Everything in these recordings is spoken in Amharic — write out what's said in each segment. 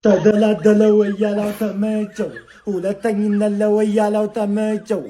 ተደላደለው እያለው ተመቸው ሁለተኝነት ለወያለው ተመቸው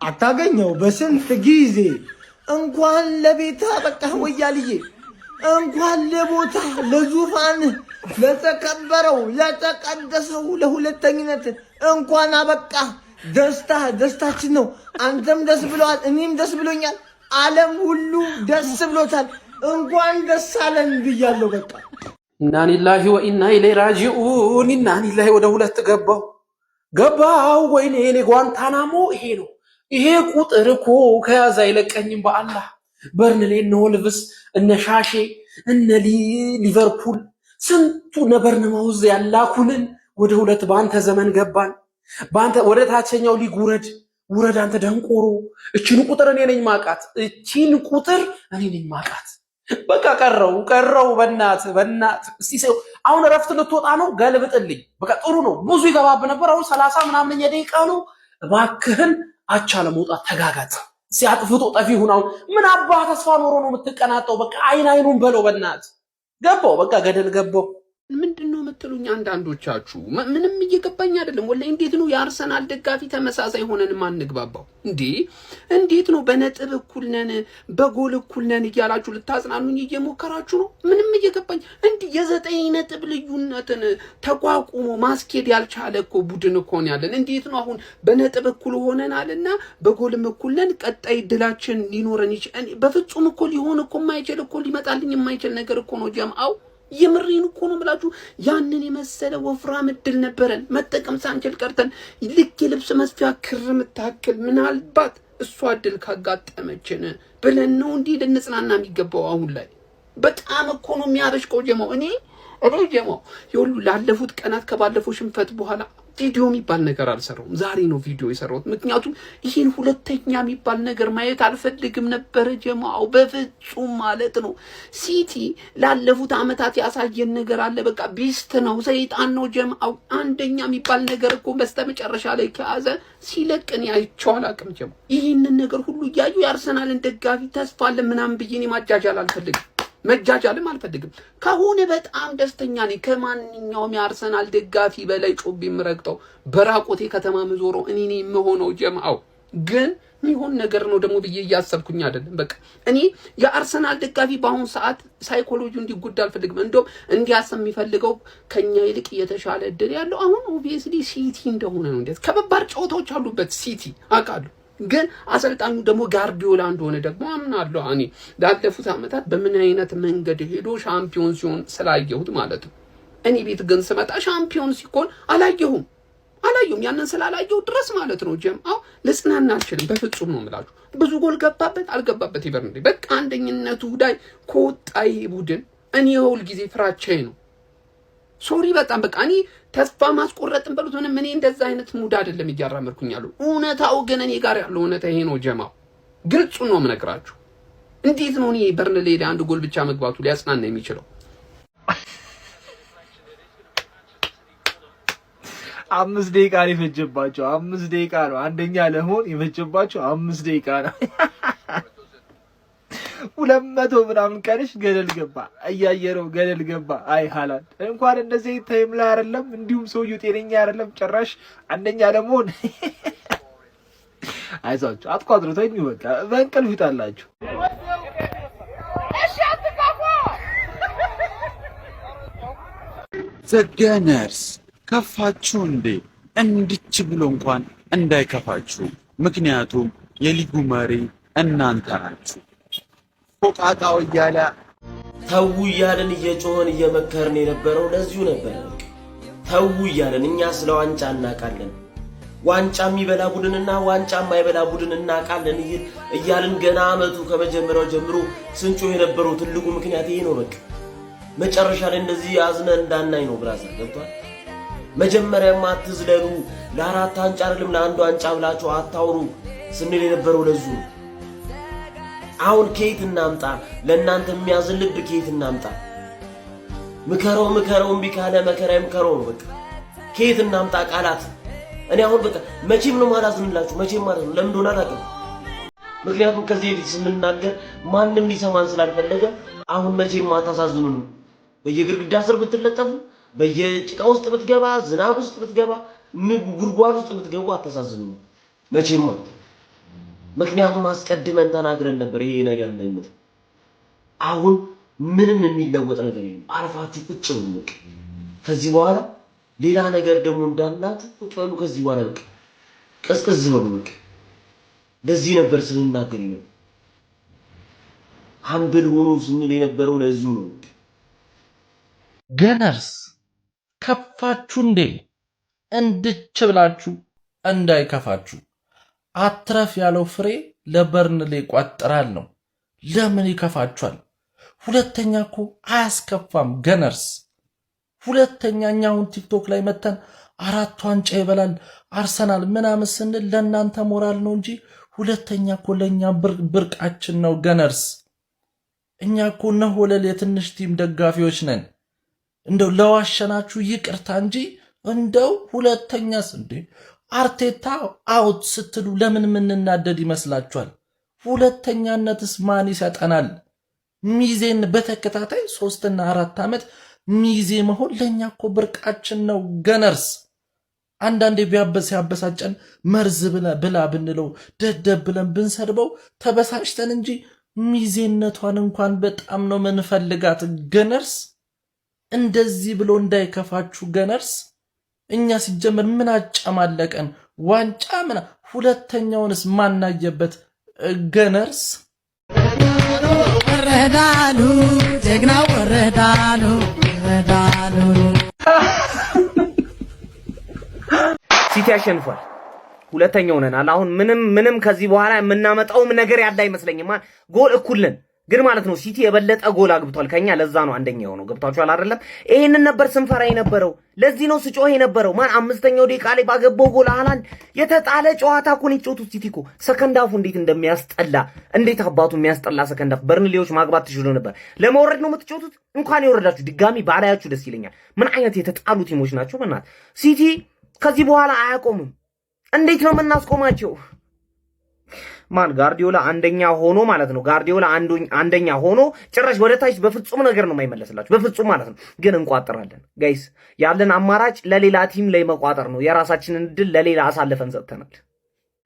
አታገኘው በስንት ጊዜ እንኳን ለቤታ በቃ ወያልዬ እንኳን ለቦታ ለዙፋን ለተከበረው ለተቀደሰው ለሁለተኝነት እንኳን አበቃ ደስታችን ነው። አንተም ደስ ብሎሃል፣ እኔም ደስ ብሎኛል፣ ዓለም ሁሉ ደስ ብሎታል። እንኳን ደስ አለን ብያለሁ። በቃ ኢና ሊላሂ ወኢና ኢለይሂ ራጂኡን። ኢና ሊላሂ ወደ ሁለት ገባው። ወይኔ እኔ ጓንታናሞ ይሄ ነው። ይሄ ቁጥር እኮ ከያዘ አይለቀኝም በአላህ። በርንሌ እነ ወልቭስ እነ ሻሼ እነ ሊቨርፑል ስንቱ ነበርንማውዝ ያላኩልን ወደ ሁለት በአንተ ዘመን ገባን። በአንተ ወደ ታችኛው ሊግ ውረድ አንተ ደንቆሮ። እቺን ቁጥር እኔ ነኝ ማቃት። በቃ ቀረው። በእናት እስቲ ሰው አሁን እረፍት ልትወጣ ነው፣ ገልብጥልኝ። በቃ ጥሩ ነው። ብዙ ይገባብ ነበር። አሁን 30 ምናምን የደቂቃ ነው። እባክህን አቻ ለመውጣት ተጋጋጥ። ሲያጥፍቶ ጠፊ ሁን። አሁን ምን አባህ ተስፋ ኖሮ ነው የምትቀናጠው? በቃ አይኑን በለው። በእናት ገባው። በቃ ገደል ገባው። ምንድነው የምትሉኝ አንዳንዶቻችሁ? ምንም እየገባኝ አይደለም ወላሂ። እንዴት ነው የአርሰናል ደጋፊ ተመሳሳይ ሆነን ማንግባባው እንዴ? እንዴት ነው በነጥብ እኩል ነን በጎል እኩል ነን እያላችሁ ልታጽናኑኝ እየሞከራችሁ ነው? ምንም እየገባኝ እንዴ። የ9 ነጥብ ልዩነትን ተቋቁሞ ማስኬድ ያልቻለ እኮ ቡድን እኮ ነው ያለን። እንዴት ነው አሁን በነጥብ እኩል ሆነናልና በጎልም እኩል ነን ቀጣይ ድላችን ሊኖረን ይችላል? በፍጹም እኮ ሊሆን እኮ የማይችል እኮ ሊመጣልኝ የማይችል ነገር እኮ ነው ጀምአው። የምሬን እኮ ነው ብላችሁ ያንን የመሰለ ወፍራም እድል ነበረን መጠቀም ሳንችል ቀርተን ልክ የልብስ መስፊያ ክር ምታክል ምናልባት እሷ እድል ካጋጠመችን ብለን ነው እንዲህ ልንጽናና የሚገባው። አሁን ላይ በጣም እኮ ነው የሚያበሽቀው ጀማው። እኔ ጀማው ይሁሉ ላለፉት ቀናት ከባለፈው ሽንፈት በኋላ ቪዲዮ የሚባል ነገር አልሰራውም። ዛሬ ነው ቪዲዮ የሰራሁት። ምክንያቱም ይሄን ሁለተኛ የሚባል ነገር ማየት አልፈልግም ነበር ጀማው፣ በፍጹም ማለት ነው። ሲቲ ላለፉት አመታት ያሳየን ነገር አለ። በቃ ቢስት ነው፣ ሰይጣን ነው ጀማው። አንደኛ የሚባል ነገር እኮ በስተመጨረሻ ላይ ከያዘ ሲለቅን ያይቻው አላቅም ጀማው። ይሄንን ነገር ሁሉ እያዩ የአርሰናልን ደጋፊ ተስፋ አለ ምናምን ብዬ እኔ መጃጃልም አልፈልግም። ከሆነ በጣም ደስተኛ ነኝ። ከማንኛውም የአርሰናል ደጋፊ በላይ ጮቤ የምረግጠው በራቆቴ ከተማ ምዞረው እኔ ነኝ የምሆነው ጀማው። ግን የሚሆን ነገር ነው ደግሞ ብዬ እያሰብኩኝ አይደለም። በቃ እኔ የአርሰናል ደጋፊ በአሁኑ ሰዓት ሳይኮሎጂው እንዲጎዳ አልፈልግም። እንደውም እንዲያስብ የሚፈልገው ከኛ ይልቅ የተሻለ እድል ያለው አሁን ኦብቪየስሊ ሲቲ እንደሆነ ነው። እንዴት ከባባር ጨዋታዎች አሉበት ሲቲ አውቃለሁ። ግን አሰልጣኙ ደግሞ ጋርዲዮላ እንደሆነ ደግሞ አምናለሁ። እኔ ላለፉት አመታት በምን አይነት መንገድ ሄዶ ሻምፒዮን ሲሆን ስላየሁት ማለት ነው። እኔ ቤት ግን ስመጣ ሻምፒዮን ሲሆን አላየሁም። ያንን ስላላየሁ ድረስ ማለት ነው ጀምአው ልጽናና አልችልም። በፍጹም ነው የምላችሁ። ብዙ ጎል ገባበት አልገባበት ይበርንዴ በቃ አንደኝነቱ ላይ ከወጣይ ቡድን እኔ ሁል ጊዜ ፍራቻዬ ነው። ሶሪ በጣም በቃ እኔ ተስፋ ማስቆረጥን በሉት ሆነ። ምን እንደዛ አይነት ሙድ አይደለም እያራመድኩኝ ያለው። እውነታው ግን እኔ ጋር ያለው እውነታ ይሄ ነው ጀማው። ግልጹን ነው የምነግራችሁ። እንዴት ነው እኔ በርንሌ ላይ አንድ ጎል ብቻ መግባቱ ሊያጽናና የሚችለው? 5 ደቂቃ ነው የፈጀባቸው። 5 ደቂቃ ነው አንደኛ ለመሆን የፈጀባቸው 5 ደቂቃ ነው። 200 ምናምን ቀንሽ ገደል ገባ። እያየረው ገደል ገባ። አይ ሃላንድ እንኳን እንደዚህ ታይም ላይ አይደለም፣ እንዲሁም ሰውዬው ጤነኛ አይደለም ጭራሽ አንደኛ ለመሆን። አይዟችሁ አትቋጥሩ፣ ተኙ በቃ በእንቅልፍ ይጣላችሁ። ዘገነርስ ከፋችሁ እንዴ? እንድች ብሎ እንኳን እንዳይከፋችሁ፣ ምክንያቱም የሊጉ መሪ እናንተ ናችሁ። ፎቃጣው እያለ ተው እያለን እየጮህን እየመከርን የነበረው ለዚሁ ነበር። ተው እያለን እኛ ስለ ዋንጫ እናቃለን፣ ዋንጫ የሚበላ ቡድንና ዋንጫ የማይበላ ቡድን እናቃለን እያልን ገና አመቱ ከመጀመሪያው ጀምሮ ስንጮህ የነበረው ትልቁ ምክንያት ይሄ ነው። በቃ መጨረሻ ላይ እንደዚህ አዝነን እንዳናይ ነው። ብራዘር ገብቷል። መጀመሪያማ አትዝለሉ፣ ለአራት ዋንጫ አይደለም ለአንድ ዋንጫ ብላችሁ አታውሩ ስንል የነበረው ለዚሁ ነው። አሁን ከየት እናምጣ? ለእናንተ የሚያዝልብ ከየት እናምጣ? ምከረው እምቢ ካለ መከራ ይምከረው ነው። በቃ ከየት እናምጣ ቃላት? እኔ አሁን በቃ መቼም ነው ማላዝንላችሁ፣ መቼም ማለት ነው። ለምን እንደሆነ አላውቅም። ምክንያቱም ከዚህ ስንናገር ማንም ሊሰማን ስላልፈለገ አሁን መቼም አታሳዝኑን። በየግድግዳ ስር ብትለጠፉ፣ በየጭቃ ውስጥ ብትገባ፣ ዝናብ ውስጥ ብትገባ፣ ጉድጓድ ውስጥ ብትገቡ አታሳዝኑም መቼም። ምክንያቱም አስቀድመን ተናግረን ነበር ይሄ ነገር እንደሚመጣ። አሁን ምንም የሚለወጥ ነገር የለም። አርፋችሁ ቁጭ በሉ። ከዚህ በኋላ ሌላ ነገር ደግሞ እንዳላት ቁጭ በሉ። ከዚህ በኋላ በቃ ቀዝቀዝ በሉ። በቃ ለዚህ ነበር ስንናገር ነው። ሀምብል ሆኖ ስንል የነበረው ለዚሁ ነው። ገነርስ ከፋችሁ እንዴ? እንድች ብላችሁ እንዳይከፋችሁ። አትረፍ ያለው ፍሬ ለበርንሌ ቋጥራል ነው። ለምን ይከፋችኋል? ሁለተኛ እኮ አያስከፋም ገነርስ። ሁለተኛ እኛ አሁን ቲክቶክ ላይ መተን 4 ዋንጫ ይበላል አርሰናል ምናምን ስንል ለእናንተ ሞራል ነው እንጂ ሁለተኛ እኮ ለእኛ ብርቃችን ነው ገነርስ። እኛ እኮ ነሆለል የትንሽ ቲም ደጋፊዎች ነን። እንደው ለዋሸናችሁ ይቅርታ እንጂ እንደው ሁለተኛስ እንዴ አርቴታ አውት ስትሉ ለምን ምንናደድ ይመስላችኋል? ሁለተኛነትስ ማን ይሰጠናል? ሚዜን በተከታታይ 3 እና 4 ዓመት ሚዜ መሆን ለኛ እኮ ብርቃችን ነው ገነርስ። አንዳንዴ ሲያበሳጨን መርዝ ብላ ብንለው ደደብ ብለን ብንሰድበው ተበሳጭተን እንጂ ሚዜነቷን እንኳን በጣም ነው ምንፈልጋት ገነርስ። እንደዚህ ብሎ እንዳይከፋችሁ ገነርስ። እኛ ሲጀመር ምን አጨማለቀን? ዋንጫ ምና ሁለተኛውንስ ማናየበት ገነርስ። ወረዳሉ ጀግና ወረዳሉ ወረዳሉ። ሲቲ አሸንፏል። ሁለተኛው ሆነናል። አሁን ምንም ከዚህ በኋላ የምናመጣውም ነገር ያለ አይመስለኝም። ጎል እኩል ነን ግን ማለት ነው ሲቲ የበለጠ ጎል አግብቷል ከኛ። ለዛ ነው አንደኛ ሆኖ ገብታችኋል አይደለም? ይሄንን ነበር ስንፈራ የነበረው። ለዚህ ነው ስጮህ የነበረው። ማን 5ኛው ደቂቃ ላይ ባገባው ጎል ሃላንድ የተጣለ ጨዋታ እኮ ነው የጮቱት። ሲቲ እኮ ሰከንድ አፉ እንዴት እንደሚያስጠላ እንዴት አባቱ የሚያስጠላ ሰከንድ አፍ። በርንሌዎች ማግባት ትችሉ ነበር። ለመውረድ ነው የምትጮቱት። እንኳን የወረዳችሁ ድጋሚ ባላያችሁ ደስ ይለኛል። ምን አይነት የተጣሉ ቲሞች ናቸው በእናት። ሲቲ ከዚህ በኋላ አያቆምም። እንዴት ነው የምናስቆማቸው? ማን ጋርዲዮላ አንደኛ ሆኖ ማለት ነው። ጋርዲዮላ አንደኛ ሆኖ ጭራሽ ወደ ታች በፍጹም ነገር ነው የማይመለስላችሁ በፍጹም ማለት ነው። ግን እንቋጥራለን ጋይስ። ያለን አማራጭ ለሌላ ቲም ላይ መቋጠር ነው። የራሳችንን ድል ለሌላ አሳልፈን ሰጥተናል።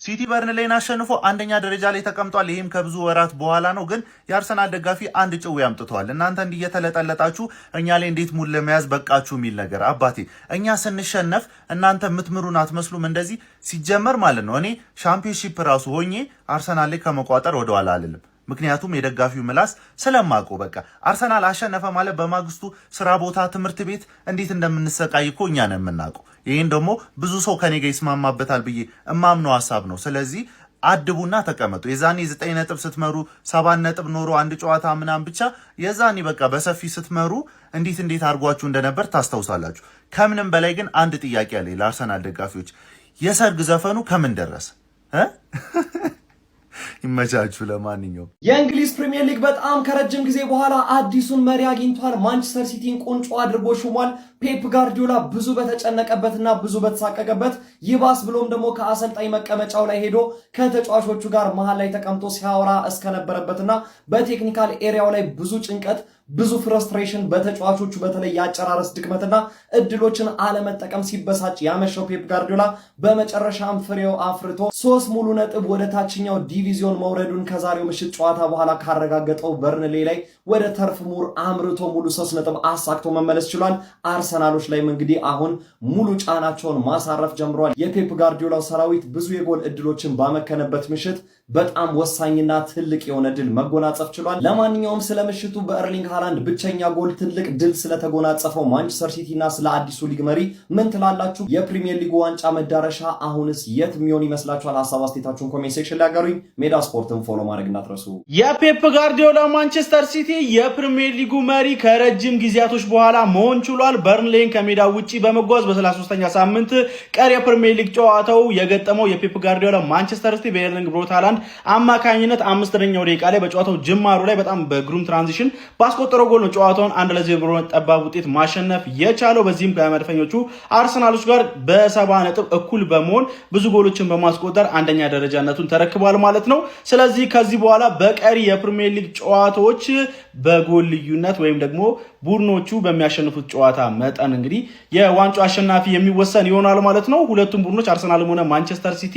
ሲቲ በርንሌን አሸንፎ አንደኛ ደረጃ ላይ ተቀምጧል። ይህም ከብዙ ወራት በኋላ ነው። ግን የአርሰናል ደጋፊ አንድ ጭው ያምጥተዋል። እናንተ እንዲየተለጠለጣችሁ እኛ ላይ እንዴት ሙሉ ለመያዝ በቃችሁ የሚል ነገር። አባቴ እኛ ስንሸነፍ እናንተ የምትምሩን አትመስሉም። እንደዚህ ሲጀመር ማለት ነው። እኔ ሻምፒዮንሺፕ ራሱ ሆኜ አርሰናል ላይ ከመቋጠር ወደኋላ አልልም። ምክንያቱም የደጋፊው ምላስ ስለማውቀው በቃ አርሰናል አሸነፈ ማለት በማግስቱ ስራ ቦታ፣ ትምህርት ቤት እንዴት እንደምንሰቃይ እኮ እኛ ነን የምናውቀው። ይህን ደግሞ ብዙ ሰው ከኔ ጋር ይስማማበታል ብዬ እማምነው ሀሳብ ነው። ስለዚህ አድቡና ተቀመጡ። የዛኔ 9 ነጥብ ስትመሩ 7 ነጥብ ኖሮ አንድ ጨዋታ ምናምን ብቻ የዛኔ በቃ በሰፊ ስትመሩ እንዴት አድርጓችሁ እንደነበር ታስታውሳላችሁ። ከምንም በላይ ግን አንድ ጥያቄ አለ ለአርሰናል ደጋፊዎች። የሰርግ ዘፈኑ ከምን ደረሰ? ይመቻችሁ። ለማንኛውም የእንግሊዝ ፕሪሚየር ሊግ በጣም ከረጅም ጊዜ በኋላ አዲሱን መሪ አግኝቷል። ማንቸስተር ሲቲን ቁንጮ አድርጎ ሹሟል። ፔፕ ጋርዲዮላ ብዙ በተጨነቀበትና ብዙ በተሳቀቀበት ይባስ ብሎም ደግሞ ከአሰልጣኝ መቀመጫው ላይ ሄዶ ከተጫዋቾቹ ጋር መሃል ላይ ተቀምጦ ሲያወራ እስከነበረበትና በቴክኒካል ኤሪያው ላይ ብዙ ጭንቀት ብዙ ፍረስትሬሽን በተጫዋቾቹ በተለይ የአጨራረስ ድክመትና እድሎችን አለመጠቀም ሲበሳጭ ያመሸው ፔፕ ጋርዲዮላ በመጨረሻም ፍሬው አፍርቶ 3 ሙሉ ነጥብ ወደ ታችኛው ዲቪዚዮን መውረዱን ከዛሬው ምሽት ጨዋታ በኋላ ካረጋገጠው በርንሌ ላይ ወደ ተርፍ ሙር አምርቶ ሙሉ 3 ነጥብ አሳክቶ መመለስ ችሏል። አርሰናሎች ላይም እንግዲህ አሁን ሙሉ ጫናቸውን ማሳረፍ ጀምሯል። የፔፕ ጋርዲዮላው ሰራዊት ብዙ የጎል እድሎችን ባመከነበት ምሽት በጣም ወሳኝና ትልቅ የሆነ ድል መጎናጸፍ ችሏል። ለማንኛውም ስለ ምሽቱ በኤርሊንግ ሃላንድ ብቸኛ ጎል ትልቅ ድል ስለተጎናጸፈው ማንቸስተር ሲቲ እና ስለ አዲሱ ሊግ መሪ ምን ትላላችሁ? የፕሪሚየር ሊጉ ዋንጫ መዳረሻ አሁንስ የት የሚሆን ይመስላችኋል? ሀሳብ አስተያየታችሁን ኮሜንት ሴክሽን ላይ አጋሩኝ። ሜዳ ስፖርትን ፎሎ ማድረግ እንዳትረሱ። የፔፕ ጋርዲዮላ ማንቸስተር ሲቲ የፕሪሚየር ሊጉ መሪ ከረጅም ጊዜያቶች በኋላ መሆን ችሏል። በርንሌን ከሜዳ ውጪ በመጓዝ በ33ኛ ሳምንት ቀሪ የፕሪሚየር ሊግ ጨዋታው የገጠመው የፔፕ ጋርዲዮላ ማንቸስተር ሲቲ በኤርሊንግ ብሮት ሃላንድ አማካኝነት 5ኛው ደቂቃ ላይ በጨዋታው ጅማሩ ላይ በጣም በግሩም ትራንዚሽን ባስቆጠረው ጎል ነው ጨዋታውን 1-0 ጠባብ ውጤት ማሸነፍ የቻለው። በዚህም ከመድፈኞቹ አርሰናሎች ጋር በ70 ነጥብ እኩል በመሆን ብዙ ጎሎችን በማስቆጠር አንደኛ ደረጃነቱን ተረክቧል ማለት ነው። ስለዚህ ከዚህ በኋላ በቀሪ የፕሪሚየር ሊግ ጨዋታዎች በጎል ልዩነት ወይም ደግሞ ቡድኖቹ በሚያሸንፉት ጨዋታ መጠን እንግዲህ የዋንጫው አሸናፊ የሚወሰን ይሆናል ማለት ነው። ሁለቱም ቡድኖች አርሰናልም ሆነ ማንቸስተር ሲቲ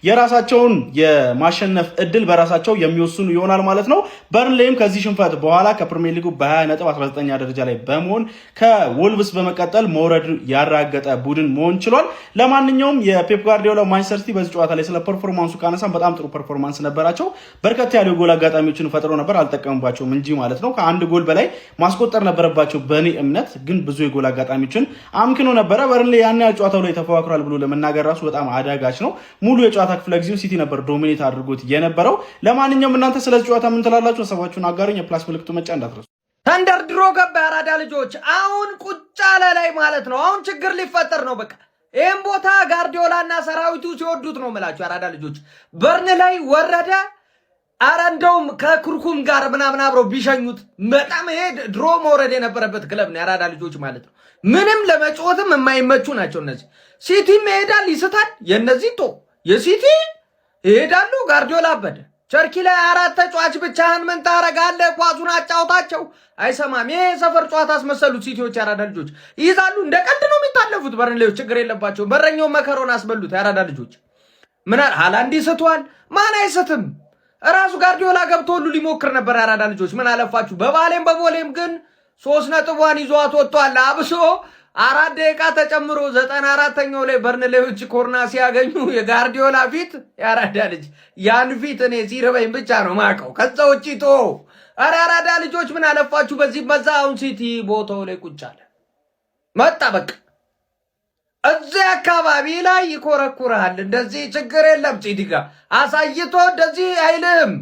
የራሳቸውን የማሸነፍ እድል በራሳቸው የሚወስኑ ይሆናል ማለት ነው። በርንሌይም ከዚህ ሽንፈት በኋላ ከፕሪሚየር ሊጉ በ20 ነጥብ 19ኛ ደረጃ ላይ በመሆን ከወልቭስ በመቀጠል መውረድ ያረጋገጠ ቡድን መሆን ችሏል። ለማንኛውም የፔፕ ጋርዲዮላ ማንቸስተር ሲቲ በዚህ ጨዋታ ላይ ስለ ፐርፎርማንሱ ካነሳን በጣም ጥሩ ፐርፎርማንስ ነበራቸው። በርከት ያሉ የጎል አጋጣሚዎችን ፈጥሮ ነበር፣ አልጠቀሙባቸውም እንጂ ማለት ነው። ከአንድ ጎል በላይ ማስቆጠር ነበረባቸው በእኔ እምነት፣ ግን ብዙ የጎል አጋጣሚዎችን አምክኖ ነበረ። በርንሌይ ያን ያህል ጨዋታው ላይ ተፎካክሯል ብሎ ለመናገር ራሱ በጣም አዳጋች ነው። ሙሉ የጨዋታ ክፍለ ጊዜው ሲቲ ነበር ዶሚኔት አድርጎት የነበረው። ለማንኛውም እናንተ ስለዚህ ጨዋታ ምን ትላላችሁ? ሀሳባችሁን አጋሩኝ። የፕላስ ምልክቱ መጫ እንዳትረሱ። ተንደርድሮ ገባ ያራዳ ልጆች። አሁን ቁጭ አለ ላይ ማለት ነው። አሁን ችግር ሊፈጠር ነው። በቃ ይህም ቦታ ጋርዲዮላና ሰራዊቱ ሲወዱት ነው የምላችሁ ያራዳ ልጆች። በርን ላይ ወረደ። አረ እንደውም ከኩርኩም ጋር ምናምን አብረው ቢሸኙት በጣም ይሄ ድሮ መውረድ የነበረበት ክለብ ነው ያራዳ ልጆች ማለት ነው። ምንም ለመጫወትም የማይመቹ ናቸው እነዚህ። ሲቲም ይሄዳል ይስታል። የነዚህ ቶ የሲቲ ይሄዳሉ። ጋርዲዮላ አበደ። ቸርኪ ላይ 4 ተጫዋች ብቻህን ምን ታረጋለህ? ኳሱን አጫውታቸው። አይሰማም። ይሄ ሰፈር ጨዋታ አስመሰሉት። ሲቲዎች ያራዳ ልጆች ይይዛሉ። እንደ ቀልድ ነው የሚታለፉት። በርንሌዎች ችግር የለባቸው። በረኛው መከሮን አስበሉት ያራዳ ልጆች። ምን ሃላንድ ይስተዋል። ማን አይስትም? ራሱ ጋርዲዮላ ገብቶ ሁሉ ሊሞክር ነበር ያራዳ ልጆች። ምን አለፋችሁ። በቦሌም ግን 3 ነጥቧን ይዟት ወጥቷል። አብሶ 4 ደቂቃ ተጨምሮ 94ኛው ላይ በርንሌዎች ኮርና ሲያገኙ የጋርዲዮላ ፊት ያራዳ ልጅ ያን ፊት እኔ ሲርበኝ ብቻ ነው ማቀው። ከዛ ውጪ ቶ አረ ያራዳ ልጆች ምን አለፋችሁ። በዚህ በዛ አሁን ሲቲ ቦታው ላይ ቁጭ አለ መጣ። በቃ እዚህ አካባቢ ላይ ይኮረኩራል። እንደዚህ ችግር የለም። ሲቲ ጋር አሳይቶ እንደዚህ አይልም።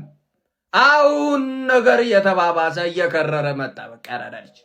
አሁን ነገር እየተባባሰ እየከረረ መጣ። በቃ ያራዳ ልጅ